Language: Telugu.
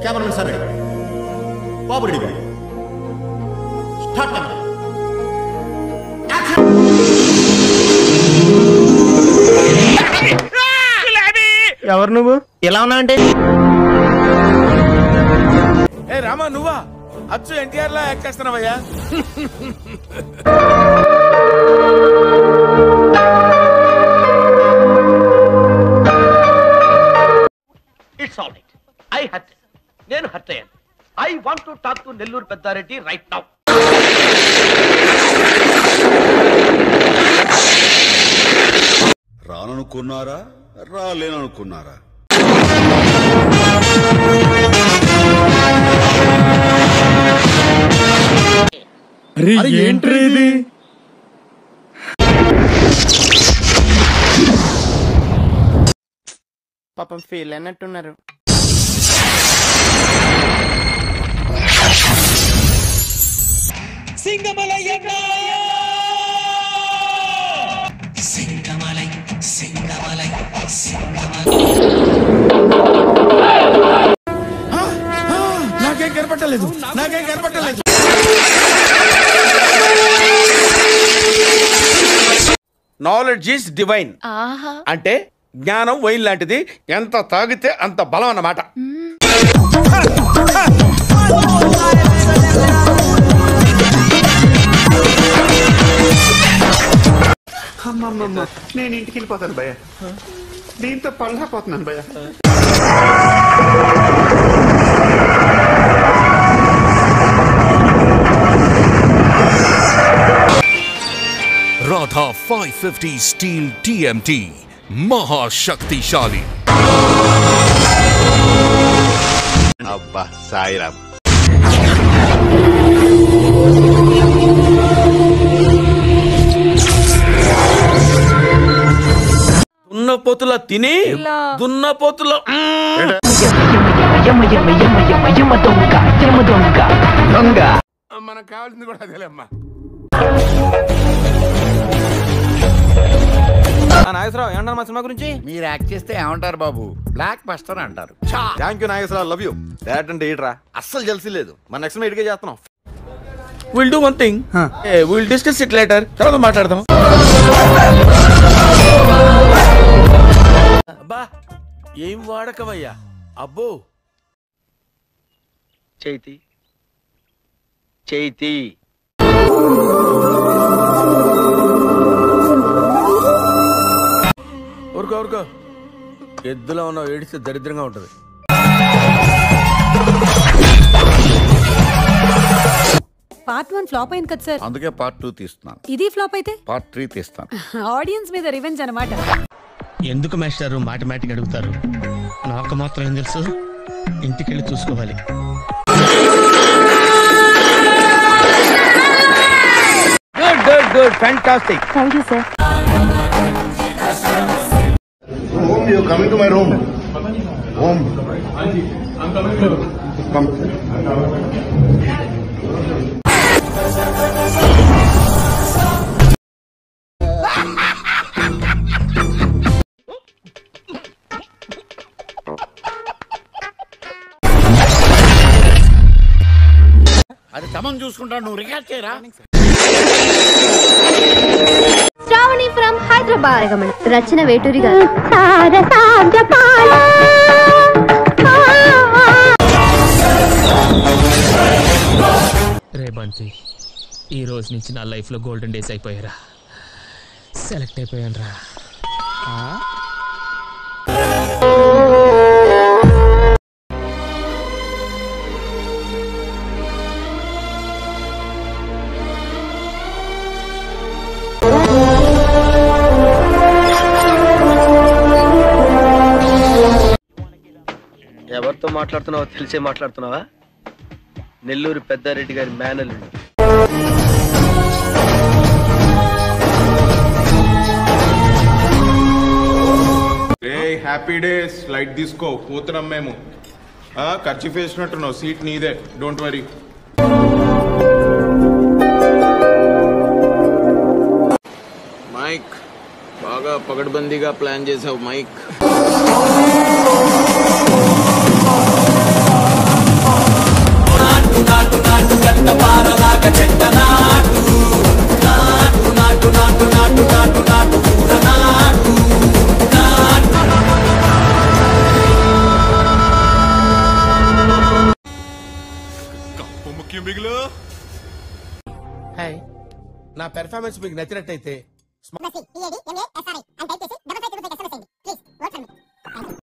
కెమెరామెన్ సార్ రెడీ, బాబు రెడీ, స్టార్ట్. ఎవరు నువ్వు ఇలా ఉన్నా అంటే? ఏ రామా, నువ్వా? అచ్చు ఎన్టీఆర్ లా యాక్ట్ చేస్తున్నావయ్యా. It's all right. I hurt, నేను హర్ట్ అయ్యాను. I want to talk to Nellore Peddareddy right now. రాననుకున్నారా, రాలేననుకున్నారా? ఏంట్రీ ఇది? పాపం ఫీల్ అన్నట్టున్నారు. నాకేం కనపట్టలేదు. నాలెడ్జ్ ఈస్ డివైన్ అంటే జ్ఞానం వైన్ లాంటిది, ఎంత తాగితే అంత బలం అన్నమాట. నేను ఇంటికి వెళ్ళిపోతాను భయ్య, దీంతో పళ్ళపోతున్నాను భయ్య. Radha 550 Steel TMT Mahashaktishaali. అబ్బా సాయిరామ్. దున్నపోతుల తిని దున్నపోతుల మనకు కావాల్సింది కూడా అదేలేమ్మా. నాగేశ్వరరావు ఏమంటారు మా సినిమా గురించి? మీరు యాక్ట్ చేస్తే ఏమంటారు బాబు? బ్లాక్ బస్టర్ అంటారు. Thank you Nageswararao, love you. Direct అంటే ఏంట్రా, అస్సలు జల్సీ లేదు. మన నెక్స్ట్ ఇటుకే చేస్తున్నాం. Will do one thing, will discuss it later. తర్వాత మాట్లాడదాం. అబ్బా ఏం వాడకవయ్యా. అబ్బో చైతి చైతి ఊరుకో ఎద్దులో ఉన్న ఏడిస్తే దరిద్రంగా ఉంటది. పార్ట్ 1 ఫ్లాప్ అయింది కదా సార్, అందుకే పార్ట్ 2 తీస్తున్నాను. ఇది ఫ్లాప్ అయితే పార్ట్ 3 తీస్తాను. ఆడియన్స్ మీద రివెంజ్ అన్నమాట. ఎందుకు మాస్టారు మాటిమాటికి అడుగుతారు? నాకు మాత్రం ఏం తెలుసు, ఇంటికెళ్ళి చూసుకోవాలి. Good fantastic. Thank you sir. Home, you coming to my room? Home. I'm coming to. Come. అది తమం చూసుకుంటాను, నువ్వు రికార్డ్ చేయరా? శ్రావణి ఫ్రమ్ హైదరాబాద్. రచన వేటూరి గారు. రే బంటి, ఈ రోజు నుంచి నా లైఫ్ లో గోల్డెన్ డేస్ అయిపోయారా. సెలెక్ట్ అయిపోయాను రా. ఎవరితో మాట్లాడుతున్నావో తెలిసే మాట్లాడుతున్నావా? నెల్లూరు పెద్దారెడ్డి గారి మేనల్లుడు. Happy days. లైట్ తీసుకో, పోతున్నాం మేము. ఖర్చు వేసినట్టున్నావు, సీట్ నీదే, డోంట్ వరీ. మైక్ బాగా పగడ్బందీగా ప్లాన్ చేసావు మైక్. హాయ్, నా పెర్ఫార్మెన్స్ మీకు నచ్చినట్టయితే